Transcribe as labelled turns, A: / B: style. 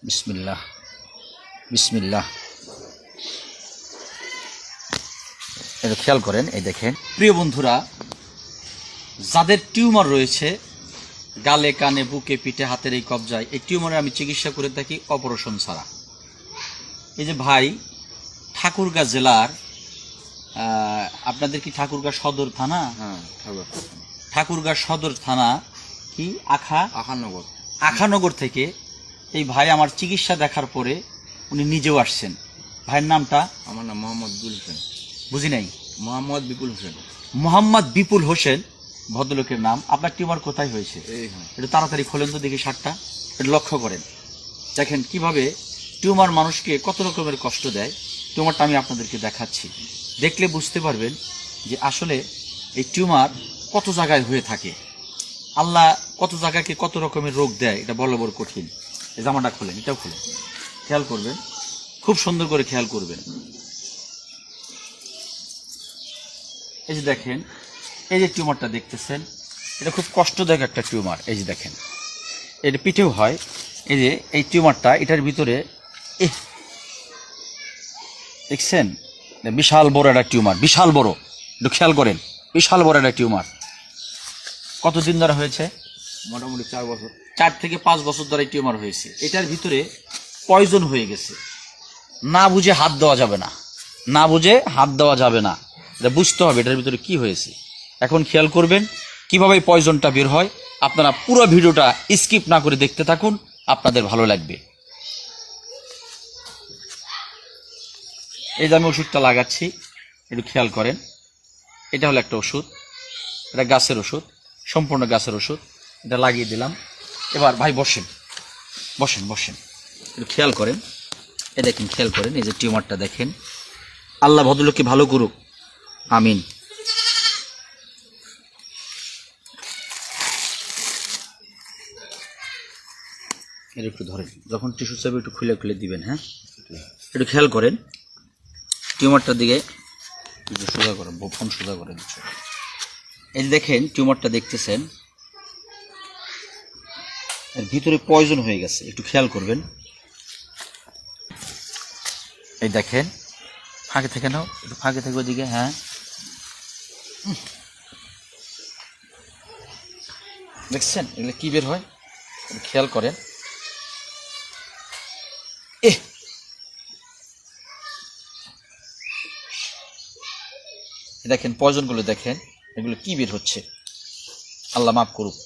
A: বিসমিল্লাহ বিসমিল্লাহ। এটা খেয়াল করেন, এই দেখেন প্রিয় বন্ধুরা, যাদের টিউমার রয়েছে গালে, কানে, বুকে, পিঠে, হাতের এই কবজায়, এই টিউমারে আমি চিকিৎসা করে থাকি অপারেশন ছাড়া। এই যে ভাই ঠাকুরগাঁ জেলার, আপনাদের কি ঠাকুরগাঁ সদর থানা?
B: হ্যাঁ,
A: ঠাকুরগাঁ সদর থানা কি আখানগর থেকে এই ভাই আমার চিকিৎসা দেখার পরে উনি নিজেও আসছেন। ভাইয়ের নামটা?
B: আমার নাম মোহাম্মদ বিপুল হোসেন।
A: বুঝি নাই।
B: মোহাম্মদ বিপুল হোসেন।
A: মোহাম্মদ বিপুল হোসেন ভদ্রলোকের নাম। আপনার টিউমার কোথায় হয়েছে?
B: এইখানে।
A: একটু তাড়াতাড়ি খোলেন তো দেখি শার্টটা, একটু লক্ষ্য করেন। দেখেন কিভাবে টিউমার মানুষকে কত রকমের কষ্ট দেয়। টিউমারটা আমি আপনাদেরকে দেখাচ্ছি, দেখলে বুঝতে পারবেন যে আসলে এই টিউমার কত জায়গায় হয়ে থাকে। আল্লাহ কত জায়গাকে কত রকমের রোগ দেয়, এটা বলা বড় কঠিন। এই জামাটা খোলেন, এটাও খোলেন, খেয়াল করবেন, খুব সুন্দর করে খেয়াল করবেন। এই যে দেখেন, এই যে টিউমারটা দেখতেছেন, এটা খুব কষ্টদায়ক একটা টিউমার। এই যে দেখেন, এটা পিঠেও হয়। এই যে এই টিউমারটা, এটার ভিতরে দেখছেন বিশাল বড় একটা টিউমার, বিশাল বড়। একটু খেয়াল করেন, বিশাল বড় একটা টিউমার। কতদিন ধরে হয়েছে?
B: মোটামুটি 4 বছর।
A: 4 থেকে 5 বছর ধরে টিউমার হয়েছে। এটার ভিতরে পয়জন হয়ে গেছে। না বুঝে হাত দেওয়া যাবে না, না বুঝে হাত দেওয়া যাবে না, এটা বুঝতে হবে এটার ভিতরে কি হয়েছে। এখন খেয়াল করবেন কিভাবে পয়জনটা বের হয়। আপনারা পুরো ভিডিওটা স্কিপ না করে দেখতে থাকুন, আপনাদের ভালো লাগবে। এই যে আমি ওষুধটা লাগাচ্ছি, একটু খেয়াল করেন। এটা হলো একটা ওষুধ, এটা গাছের ওষুধ, সম্পূর্ণ গাছের ওষুধ। এটা লাগিয়ে দিলাম। এবার ভাই বসেন বসেন বসেন, একটু খেয়াল করেন। এই দেখেন, খেয়াল করেন, এই যে টিউমারটা দেখেন। আল্লাহ ভদ্রলোককে ভালো করুক, আমিন। এটা একটু ধরেন, যখন টিস্যু চাপে একটু খুলে খুলে দিবেন। হ্যাঁ, একটু খেয়াল করেন টিউমারটার দিকে, একটু সোজা করেন, ফোন সোজা করে দিচ্ছ। এই যে দেখেন টিউমারটা দেখতেছেন, এর ভিতরে পয়জন হয়ে গেছে, একটু খেয়াল করবেন। এই দেখেন, ফাঁকে থেকে নাও, একটু ফাঁকে থেকে ওদিকে। হ্যাঁ, দেখছেন এগুলো কি বের হয়, একটু খেয়াল করেন। দেখেন পয়জনগুলো, দেখেন এগুলো কি বের হচ্ছে। আল্লাহ মাফ করুক।